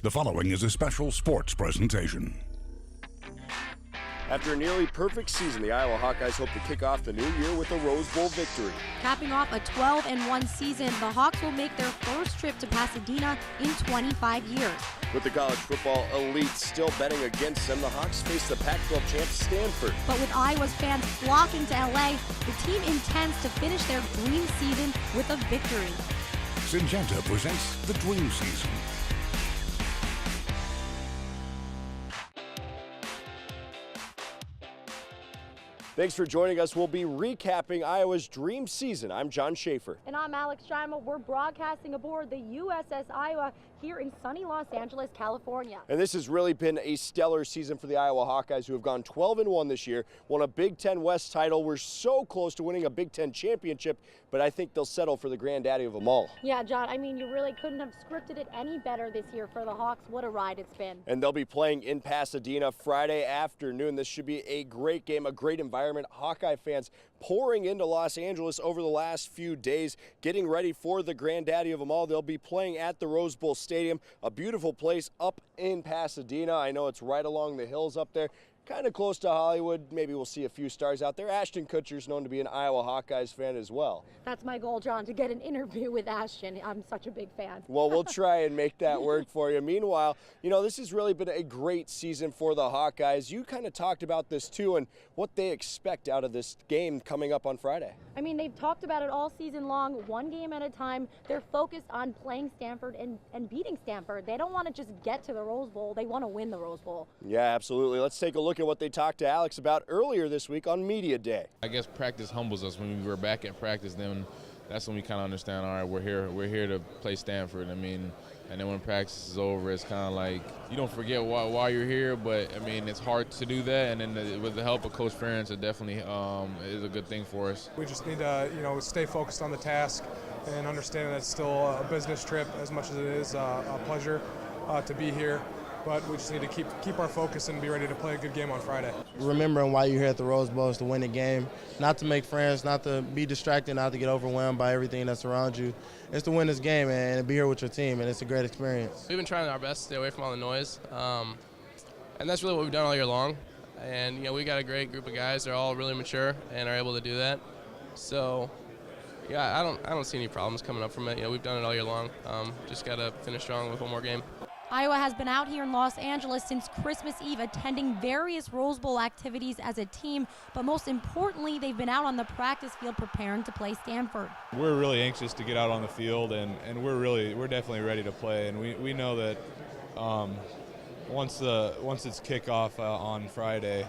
The following is a special sports presentation. After a nearly perfect season, the Iowa Hawkeyes hope to kick off the new year with a Rose Bowl victory. Capping off a 12-1 season, the Hawks will make their first trip to Pasadena in 25 years. With the college football elite still betting against them, the Hawks face the Pac-12 champs Stanford. But with Iowa's fans flocking to LA, the team intends to finish their dream season with a victory. Syngenta presents the Dream Season. Thanks for joining us. We'll be recapping Iowa's dream season. I'm John Schaefer. And I'm Alex Schreimer. We're broadcasting aboard the USS Iowa here in sunny Los Angeles, California. And this has really been a stellar season for the Iowa Hawkeyes, who have gone 12-1 this year, won a Big Ten West title. We're so close to winning a Big Ten championship, but I think they'll settle for the granddaddy of them all. Yeah, John, I mean, you really couldn't have scripted it any better this year for the Hawks. What a ride it's been. And they'll be playing in Pasadena Friday afternoon. This should be a great game, a great environment. Hawkeye fans pouring into Los Angeles over the last few days, getting ready for the granddaddy of them all. They'll be playing at the Rose Bowl Stadium, a beautiful place up in Pasadena. I know it's right along the hills up there, kind of close to Hollywood. Maybe we'll see a few stars out there. Ashton Kutcher's known to be an Iowa Hawkeyes fan as well. That's my goal, John, to get an interview with Ashton. I'm such a big fan. Well, we'll try and make that work for you. Meanwhile, you know, this has really been a great season for the Hawkeyes. You kind of talked about this too and what they expect out of this game coming up on Friday. I mean, they've talked about it all season long, one game at a time. They're focused on playing Stanford and beating Stanford. They don't want to just get to the Rose Bowl. They want to win the Rose Bowl. Yeah, absolutely. Let's take a look at what they talked to Alex about earlier this week on Media Day. I guess practice humbles us. When we were back at practice, then that's when we kind of understand, all right, we're here to play Stanford. I mean, and then when practice is over, it's kind of like you don't forget why you're here, but I mean, it's hard to do that. And then with the help of Coach Ferentz, it definitely is a good thing for us. We just need to, stay focused on the task and understand that it's still a business trip as much as it is a pleasure to be here. But we just need to keep our focus and be ready to play a good game on Friday. Remembering why you're here at the Rose Bowl is to win the game, not to make friends, not to be distracted, not to get overwhelmed by everything that's around you. It's to win this game and be here with your team, and it's a great experience. We've been trying our best to stay away from all the noise, and that's really what we've done all year long. And we got a great group of guys. They're all really mature and are able to do that. So, yeah, I don't see any problems coming up from it. We've done it all year long. Just got to finish strong with one more game. Iowa has been out here in Los Angeles since Christmas Eve, attending various Rose Bowl activities as a team, but most importantly, they've been out on the practice field preparing to play Stanford. We're really anxious to get out on the field, and we're definitely ready to play, and we know that once it's kickoff on Friday,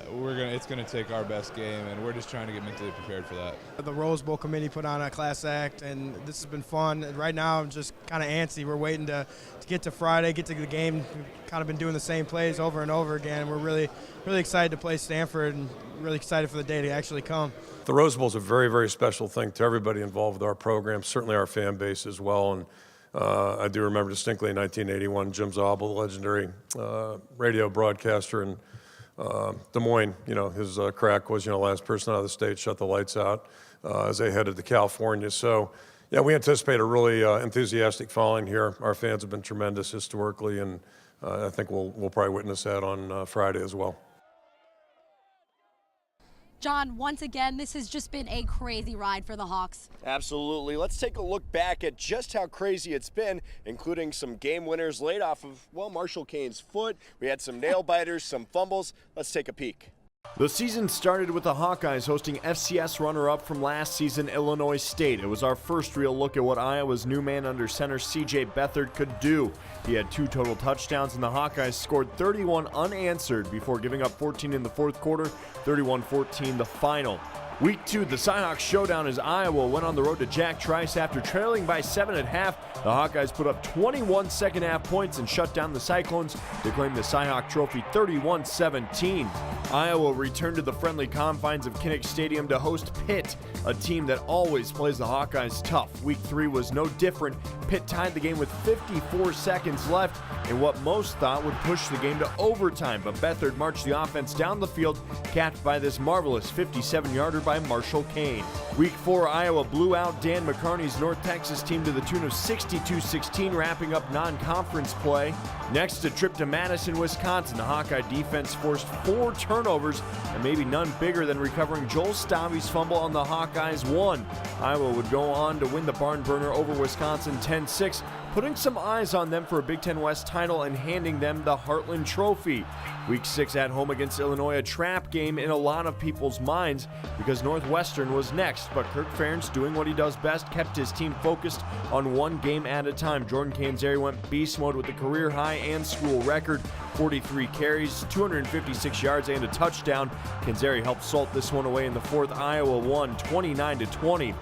it's gonna take our best game, and we're just trying to get mentally prepared for that. The Rose Bowl committee put on a class act, and this has been fun. Right now, I'm just kind of antsy. We're waiting to get to Friday, get to the game. We've kind of been doing the same plays over and over again. We're really excited to play Stanford, and really excited for the day to actually come. The Rose Bowl is a very, very special thing to everybody involved with our program, certainly our fan base as well. And I do remember distinctly in 1981, Jim Zabel, the legendary radio broadcaster in Des Moines, his crack was, last person out of the state, shut the lights out as they headed to California. So, yeah, we anticipate a really enthusiastic following here. Our fans have been tremendous historically, and I think we'll probably witness that on Friday as well. John, once again, this has just been a crazy ride for the Hawks. Absolutely. Let's take a look back at just how crazy it's been, including some game winners laid off of, Marshall Kane's foot. We had some nail biters, some fumbles. Let's take a peek. The season started with the Hawkeyes hosting FCS runner-up from last season, Illinois State. It was our first real look at what Iowa's new man under center C.J. Beathard could do. He had 2 total touchdowns, and the Hawkeyes scored 31 unanswered before giving up 14 in the fourth quarter, 31-14 the final. Week 2, the Cyhawks showdown as Iowa went on the road to Jack Trice after trailing by 7 at half. The Hawkeyes put up 21 second-half points and shut down the Cyclones to claim the Cyhawk Trophy 31-17. Iowa returned to the friendly confines of Kinnick Stadium to host Pitt, a team that always plays the Hawkeyes tough. Week 3 was no different. Pitt tied the game with 54 seconds left in what most thought would push the game to overtime, but Beathard marched the offense down the field, capped by this marvelous 57-yarder by by Marshall Kane. Week 4, Iowa blew out Dan McCarney's North Texas team to the tune of 62-16, wrapping up non-conference play. Next, a trip to Madison, Wisconsin. The Hawkeye defense forced 4 turnovers, and maybe none bigger than recovering Joel Stavi's fumble on the Hawkeyes' 1. Iowa would go on to win the barn burner over Wisconsin 10-6, putting some eyes on them for a Big Ten West title and handing them the Heartland Trophy. Week 6 at home against Illinois, a trap game in a lot of people's minds because Northwestern was next, but Kirk Ferentz, doing what he does best, kept his team focused on one game at a time. Jordan Canzeri went beast mode with the career high and school record, 43 carries, 256 yards, and a touchdown. Canzeri helped salt this one away in the fourth. Iowa won 29-20.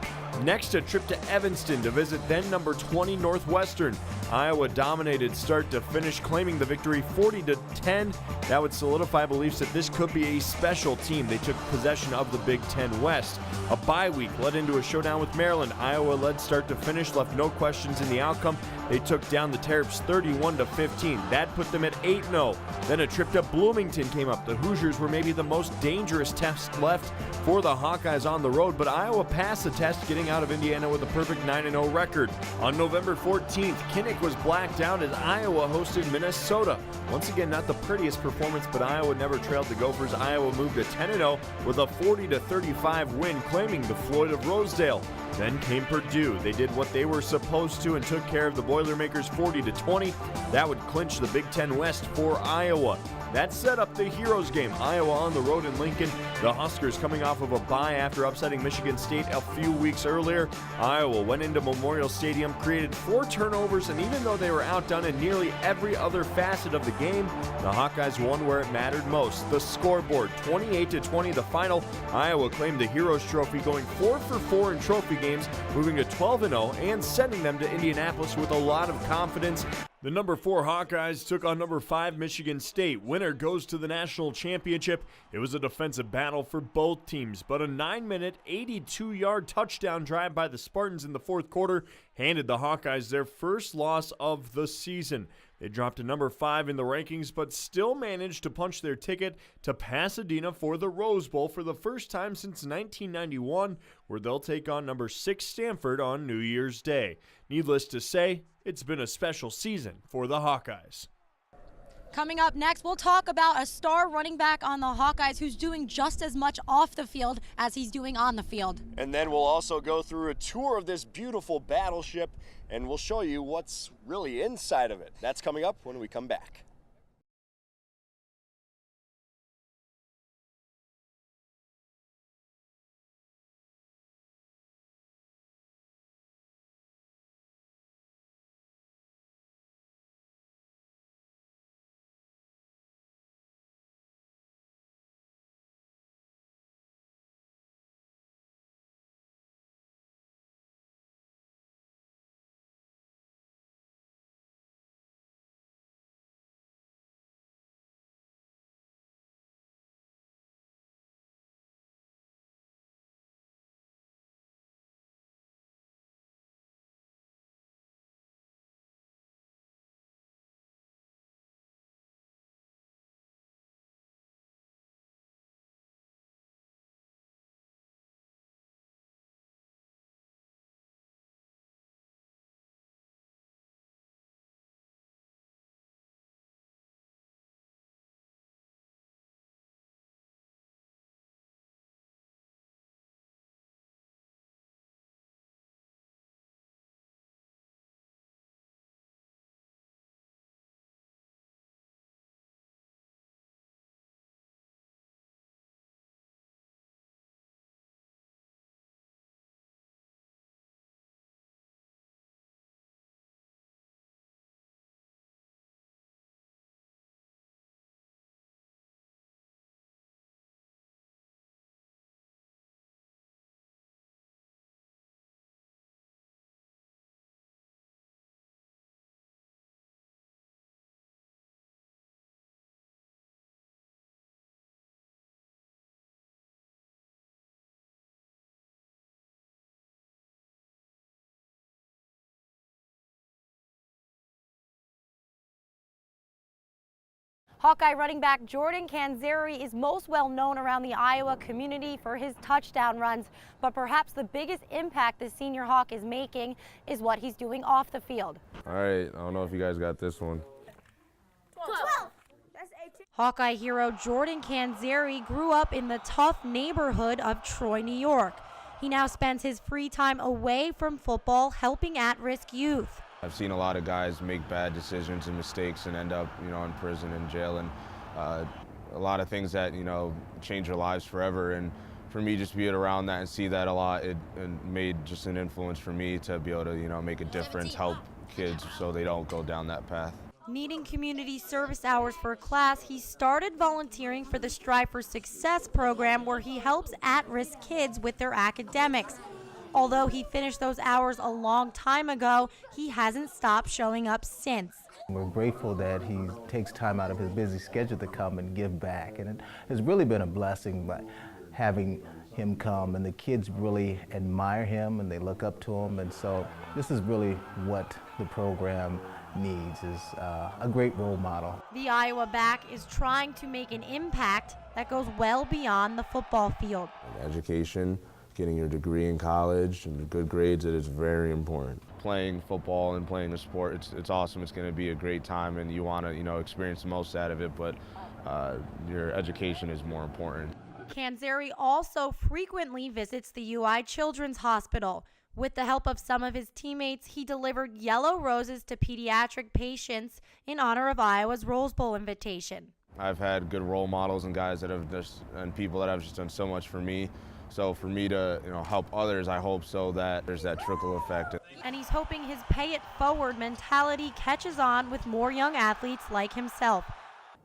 Next, a trip to Evanston to visit then number 20 Northwestern. Iowa dominated start to finish, claiming the victory 40-10. That would solidify beliefs that this could be a special team. They took possession of the Big Ten West. A bye week led into a showdown with Maryland. Iowa led start to finish, left no questions in the outcome. They took down the Terps 31-15. That put them at 8-0. Then a trip to Bloomington came up. The Hoosiers were maybe the most dangerous test left for the Hawkeyes on the road, but Iowa passed the test, getting out of Indiana with a perfect 9-0 record. On November 14th, Kinnick was blacked out as Iowa hosted Minnesota. Once again, not the prettiest performance, but Iowa never trailed the Gophers. Iowa moved to 10-0 with a 40-35 win, claiming the Floyd of Rosedale. Then came Purdue. They did what they were supposed to and took care of the Boilermakers 40-20. That would clinch the Big Ten West for Iowa. That set up the Heroes game. Iowa on the road in Lincoln. The Huskers coming off of a bye after upsetting Michigan State a few weeks earlier. Iowa went into Memorial Stadium, created 4 turnovers, and even though they were outdone in nearly every other facet of the game, the Hawkeyes won where it mattered most. The scoreboard, 28-20 the final. Iowa claimed the Heroes Trophy, going 4 for 4 in trophy games, moving to 12-0 and sending them to Indianapolis with a lot of confidence. The number 4 Hawkeyes took on number 5 Michigan State. Winner goes to the national championship. It was a defensive battle for both teams, but a 9-minute, 82-yard touchdown drive by the Spartans in the fourth quarter handed the Hawkeyes their first loss of the season. They dropped to number 5 in the rankings, but still managed to punch their ticket to Pasadena for the Rose Bowl for the first time since 1991, where they'll take on number 6 Stanford on New Year's Day. Needless to say, it's been a special season for the Hawkeyes. Coming up next, we'll talk about a star running back on the Hawkeyes who's doing just as much off the field as he's doing on the field. And then we'll also go through a tour of this beautiful battleship, and we'll show you what's really inside of it. That's coming up when we come back. Hawkeye running back Jordan Canzeri is most well known around the Iowa community for his touchdown runs, but perhaps the biggest impact the senior Hawk is making is what he's doing off the field. All right, I don't know if you guys got this one. 12. Hawkeye hero Jordan Canzeri grew up in the tough neighborhood of Troy, New York. He now spends his free time away from football helping at-risk youth. I've seen a lot of guys make bad decisions and mistakes and end up, in prison and jail, and a lot of things that, change their lives forever. And for me, just being around that and see that a lot, it made just an influence for me to be able to, make a difference, help kids so they don't go down that path. Needing community service hours for class, he started volunteering for the Strive for Success program, where he helps at-risk kids with their academics. Although he finished those hours a long time ago, he hasn't stopped showing up since. We're grateful that he takes time out of his busy schedule to come and give back, and it has really been a blessing by having him come, and the kids really admire him and they look up to him, and so this is really what the program needs, is a great role model. The Iowa back is trying to make an impact that goes well beyond the football field. Education, getting your degree in college and good grades, it is very important. Playing football and playing the sport, it's awesome. It's going to be a great time, and you want to experience the most out of it, but your education is more important. Canzeri also frequently visits the UI Children's Hospital. With the help of some of his teammates, he delivered yellow roses to pediatric patients in honor of Iowa's Rose Bowl invitation. I've had good role models and guys that have and people that have just done so much for me. So for me to help others, I hope so that there's that trickle effect. And he's hoping his pay it forward mentality catches on with more young athletes like himself.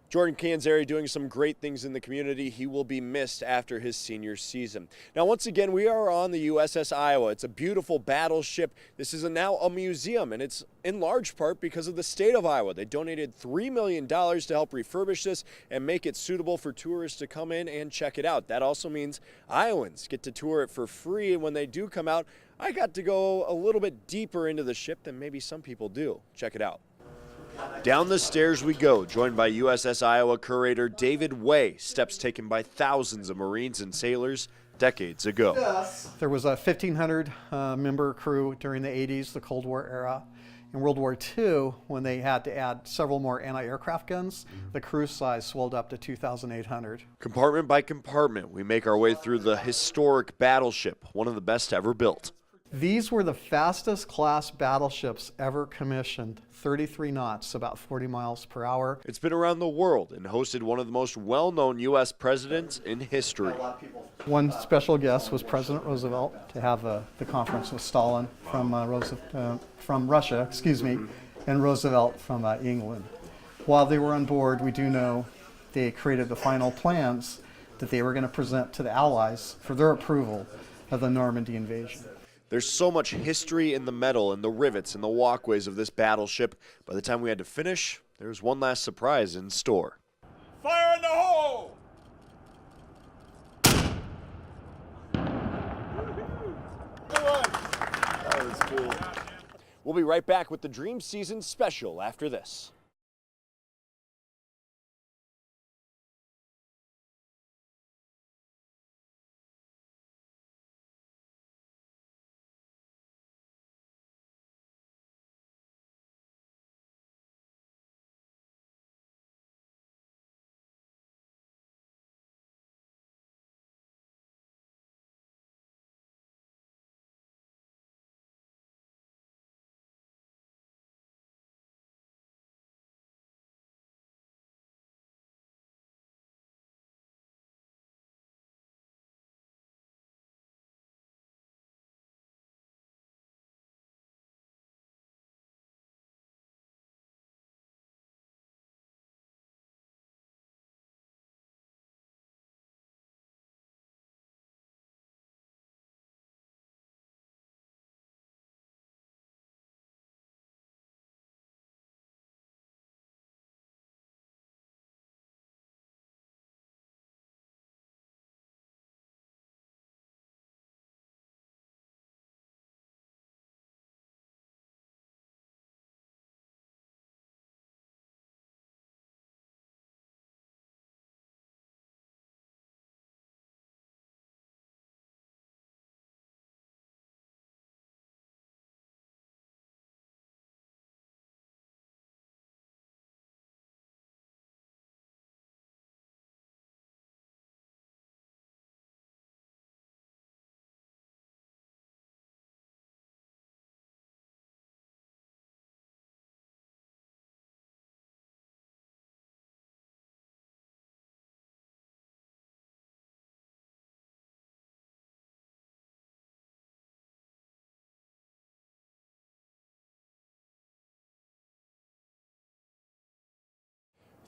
Jordan Canzeri doing some great things in the community. He will be missed after his senior season. Now, once again, we are on the USS Iowa. It's a beautiful battleship. This is now a museum, and it's in large part because of the state of Iowa. They donated $3 million to help refurbish this and make it suitable for tourists to come in and check it out. That also means Iowans get to tour it for free, and when they do come out, I got to go a little bit deeper into the ship than maybe some people do. Check it out. Down the stairs we go, joined by USS Iowa curator David Way, steps taken by thousands of Marines and sailors decades ago. There was a 1,500 member crew during the 80s, the Cold War era. In World War II, when they had to add several more anti-aircraft guns, the crew size swelled up to 2,800. Compartment by compartment, we make our way through the historic battleship, one of the best ever built. These were the fastest class battleships ever commissioned, 33 knots, about 40 miles per hour. It's been around the world and hosted one of the most well-known U.S. presidents in history. One special guest was President Roosevelt to have the conference with Stalin from Russia, and Roosevelt from England. While they were on board, we do know they created the final plans that they were going to present to the Allies for their approval of the Normandy invasion. There's so much history in the metal and the rivets and the walkways of this battleship. By the time we had to finish, there was one last surprise in store. Fire in the hole! That was cool. We'll be right back with the Dream Season special after this.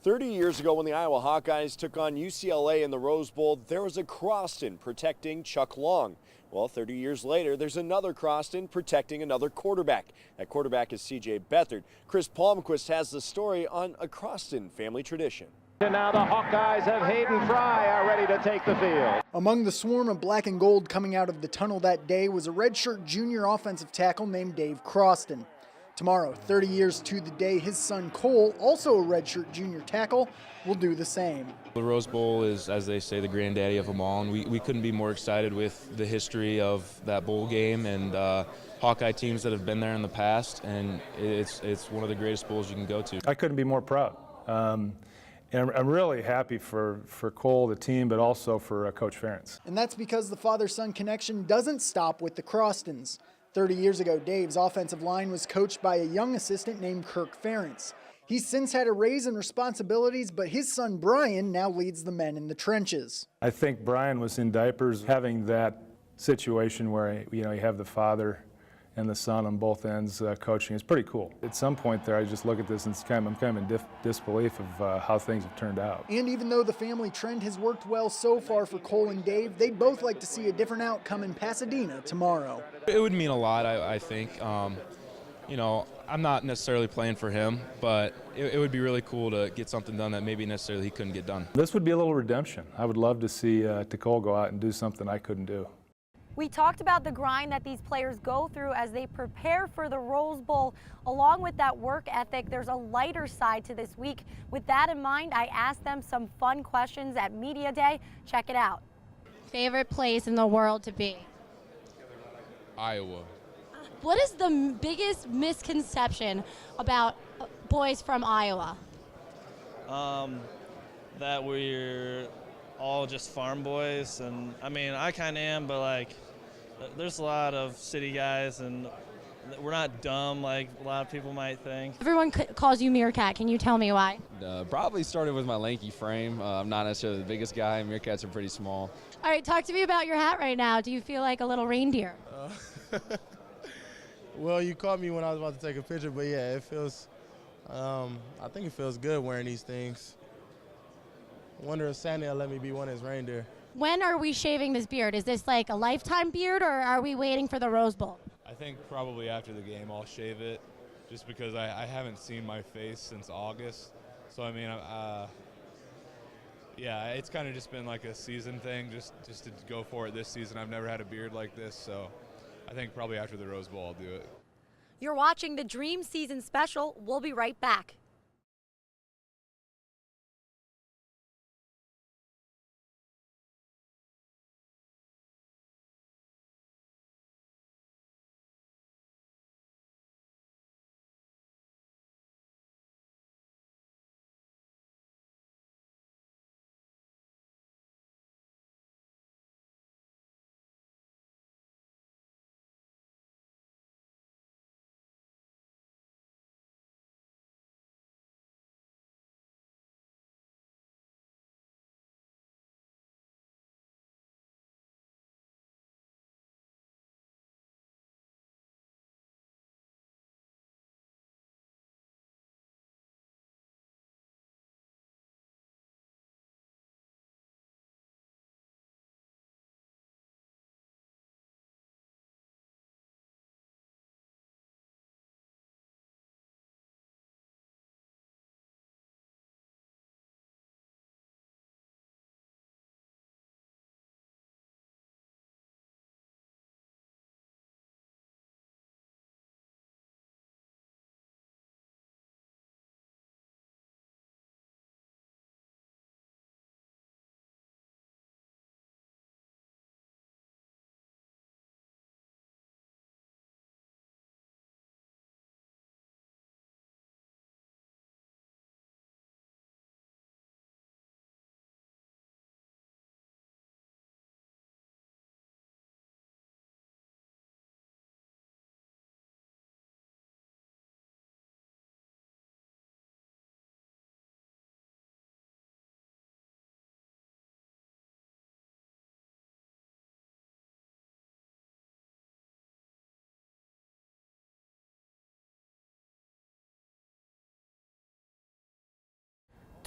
30 years ago when the Iowa Hawkeyes took on UCLA in the Rose Bowl, there was a Croston protecting Chuck Long. Well, 30 years later, there's another Croston protecting another quarterback. That quarterback is C.J. Beathard. Chris Palmquist has the story on a Croston family tradition. And now the Hawkeyes of Hayden Fry are ready to take the field. Among the swarm of black and gold coming out of the tunnel that day was a redshirt junior offensive tackle named Dave Croston. Tomorrow, 30 years to the day, his son Cole, also a redshirt junior tackle, will do the same. The Rose Bowl is, as they say, the granddaddy of them all, and we couldn't be more excited with the history of that bowl game and Hawkeye teams that have been there in the past, and it's one of the greatest bowls you can go to. I couldn't be more proud. And I'm really happy for Cole, the team, but also for Coach Ferentz. And that's because the father-son connection doesn't stop with the Crostons. 30 years ago, Dave's offensive line was coached by a young assistant named Kirk Ferentz. He's since had a raise in responsibilities, but his son Brian now leads the men in the trenches. I think Brian was in diapers having that situation where you have the father and the son on both ends coaching. It's pretty cool. At some point there, I just look at this and I'm kind of in disbelief of how things have turned out. And even though the family trend has worked well so far for Cole and Dave, they'd both like to see a different outcome in Pasadena tomorrow. It would mean a lot, I think. I'm not necessarily playing for him, but it would be really cool to get something done that maybe necessarily he couldn't get done. This would be a little redemption. I would love to see Cole go out and do something I couldn't do. We talked about the grind that these players go through as they prepare for the Rose Bowl. Along with that work ethic, there's a lighter side to this week. With that in mind, I asked them some fun questions at Media Day. Check it out. Favorite place in the world to be? Iowa. What is the biggest misconception about boys from Iowa? That we're all just farm boys, and I mean, I kind of am, but like, there's a lot of city guys, and we're not dumb like a lot of people might think. Everyone calls you Meerkat. Can you tell me why? Probably started with my lanky frame. I'm not necessarily the biggest guy. Meerkats are pretty small. All right, talk to me about your hat right now. Do you feel like a little reindeer? Well, you caught me when I was about to take a picture, but yeah, it feels, I think it feels good wearing these things. I wonder if Santa will let me be one of his reindeer. When are we shaving this beard? Is this like a lifetime beard, or are we waiting for the Rose Bowl? I think probably after the game I'll shave it, just because I haven't seen my face since August. So I mean, yeah, it's kind of just been like a season thing, just to go for it this season. I've never had a beard like this, so I think probably after the Rose Bowl I'll do it. You're watching the Dream Season Special. We'll be right back.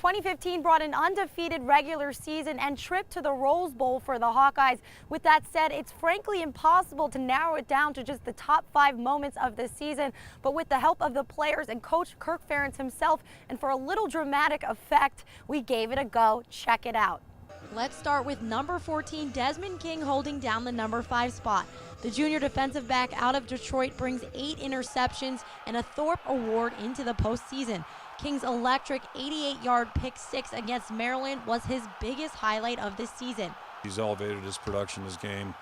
2015 brought an undefeated regular season and trip to the Rose Bowl for the Hawkeyes. With that said, it's frankly impossible to narrow it down to just the top 5 moments of the season. But with the help of the players and Coach Kirk Ferentz himself, and for a little dramatic effect, we gave it a go. Check it out. Let's start with number 14, Desmond King, holding down the number 5 spot. The junior defensive back out of Detroit brings 8 interceptions and a Thorpe Award into the postseason. King's electric 88-yard pick 6 against Maryland was his biggest highlight of this season. He's elevated his production, his game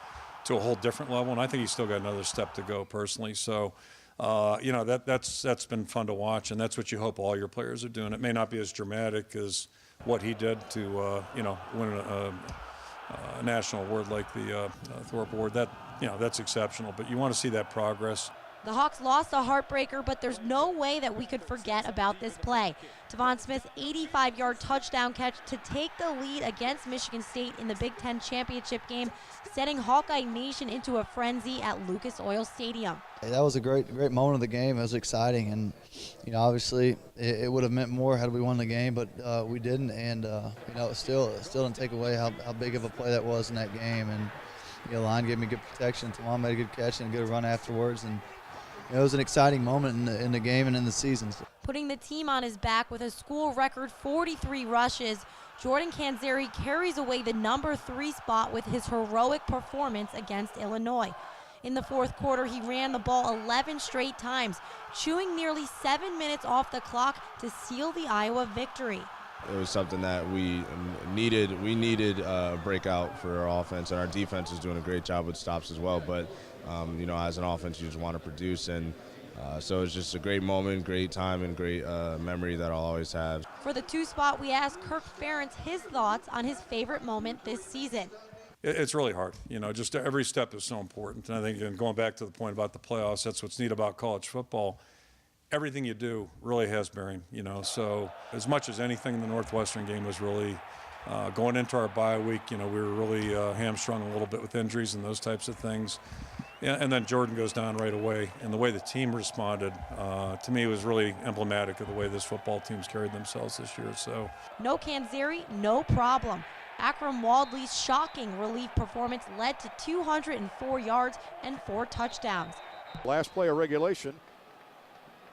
to a whole different level, and I think he's still got another step to go personally. So, you know, that's been fun to watch, and that's what you hope all your players are doing. It may not be as dramatic as what he did to, you know, win a national award like the Thorpe Award. That's exceptional, but you want to see that progress. The Hawks lost a heartbreaker, but there's no way that we could forget about this play. Tavon Smith's 85-yard touchdown catch to take the lead against Michigan State in the Big Ten championship game, setting Hawkeye Nation into a frenzy at Lucas Oil Stadium. That was a great moment of the game. It was exciting, and you know, obviously it would have meant more had we won the game, but we didn't, and you know, it still didn't take away how big of a play that was in that game. And you know, the line gave me good protection. Tavon made a good catch and a good run afterwards, and it was an exciting moment in the game and in the season. Putting the team on his back with a school record 43 rushes, Jordan Canzeri carries away the number 3 spot with his heroic performance against Illinois. In the fourth quarter, he ran the ball 11 straight times, chewing nearly 7 minutes off the clock to seal the Iowa victory. It was something that we needed. We needed a breakout for our offense, and our defense is doing a great job with stops as well. But you know, as an offense, you just want to produce, and so it's just a great moment, great time, and great memory that I'll always have. For the 2 spot, we asked Kirk Ferentz his thoughts on his favorite moment this season. It's really hard. You know, just every step is so important. And I think, and going back to the point about the playoffs, that's what's neat about college football. Everything you do really has bearing, you know. So as much as anything, the Northwestern game was really going into our bye week. You know, we were really hamstrung a little bit with injuries and those types of things. Yeah, and then Jordan goes down right away. And the way the team responded, to me, was really emblematic of the way this football team's carried themselves this year. So no Canzeri, no problem. Akram Waldley's shocking relief performance led to 204 yards and 4 touchdowns. Last play of regulation,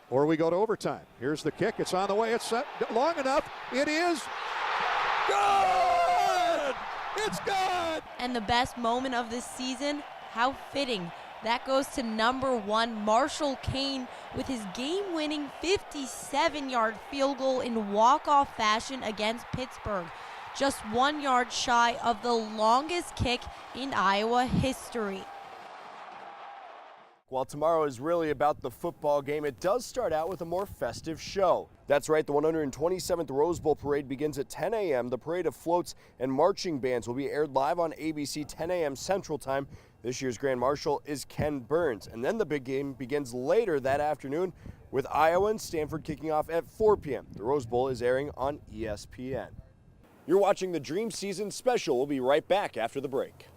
or we go to overtime. Here's the kick. It's on the way. It's set long enough. It is good! It's good! And the best moment of this season, how fitting. That goes to number 1, Marshall Kane, with his game-winning 57-yard field goal in walk-off fashion against Pittsburgh. Just 1 yard shy of the longest kick in Iowa history. While tomorrow is really about the football game, it does start out with a more festive show. That's right, the 127th Rose Bowl Parade begins at 10 a.m. The parade of floats and marching bands will be aired live on ABC 10 a.m. Central Time. This year's Grand Marshal is Ken Burns. And then the big game begins later that afternoon with Iowa and Stanford kicking off at 4 p.m. The Rose Bowl is airing on ESPN. You're watching the Dream Season Special. We'll be right back after the break.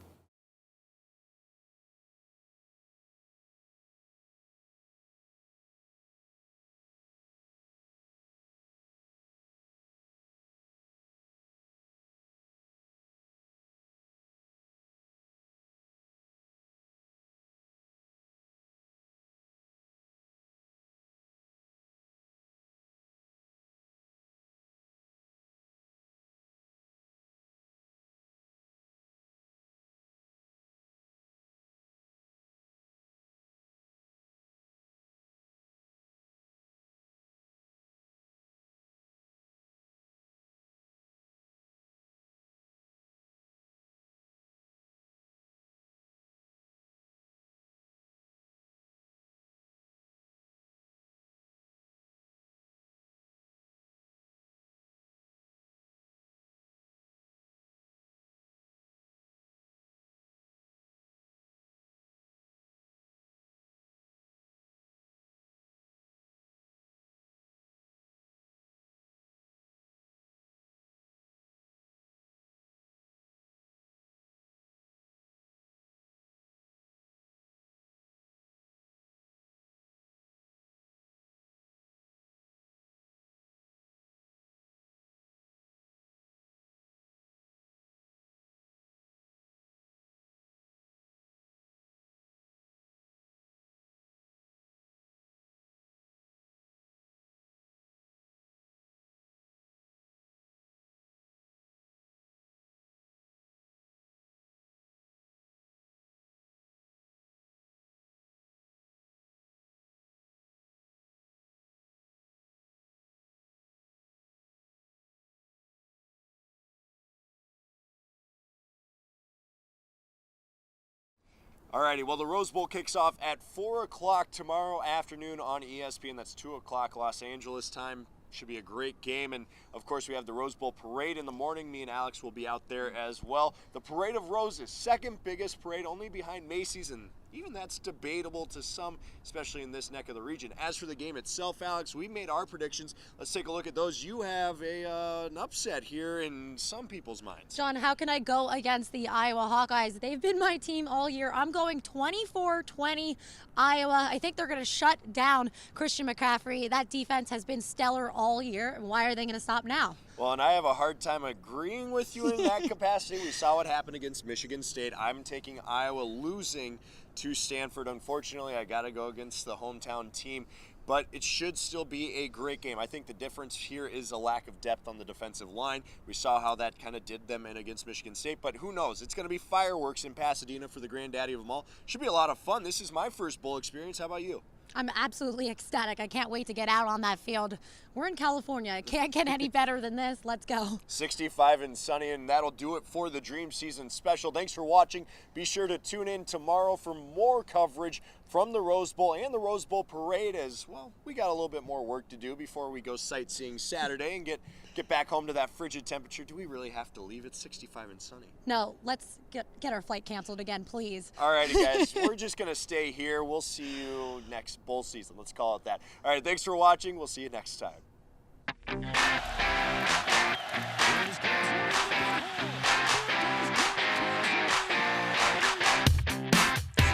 Alrighty, well, the Rose Bowl kicks off at 4 o'clock tomorrow afternoon on ESPN. That's 2 o'clock Los Angeles time. Should be a great game. And, of course, we have the Rose Bowl parade in the morning. Me and Alex will be out there as well. The Parade of Roses, second biggest parade, only behind Macy's, and even that's debatable to some, especially in this neck of the region. As for the game itself, Alex, we made our predictions. Let's take a look at those. You have an upset here in some people's minds. John, how can I go against the Iowa Hawkeyes? They've been my team all year. I'm going 24-20 Iowa. I think they're going to shut down Christian McCaffrey. That defense has been stellar all year. Why are they going to stop now? Well, and I have a hard time agreeing with you in that capacity. We saw what happened against Michigan State. I'm taking Iowa losing to Stanford. Unfortunately, I got to go against the hometown team, but it should still be a great game. I think the difference here is a lack of depth on the defensive line. We saw how that kind of did them in against Michigan State, but who knows? It's going to be fireworks in Pasadena for the granddaddy of them all. Should be a lot of fun. This is my first bowl experience. How about you? I'm absolutely ecstatic. I can't wait to get out on that field. We're in California. It can't get any better than this. Let's go. 65 and sunny, and that'll do it for the Dream Season Special. Thanks for watching. Be sure to tune in tomorrow for more coverage from the Rose Bowl and the Rose Bowl Parade, as, well, we got a little bit more work to do before we go sightseeing Saturday and get back home to that frigid temperature. Do we really have to leave? It's 65 and sunny. No, let's get our flight canceled again, please. All righty, guys. We're just going to stay here. We'll see you next bowl season. Let's call it that. All right, thanks for watching. We'll see you next time.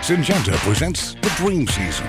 Syngenta presents the Dream Season.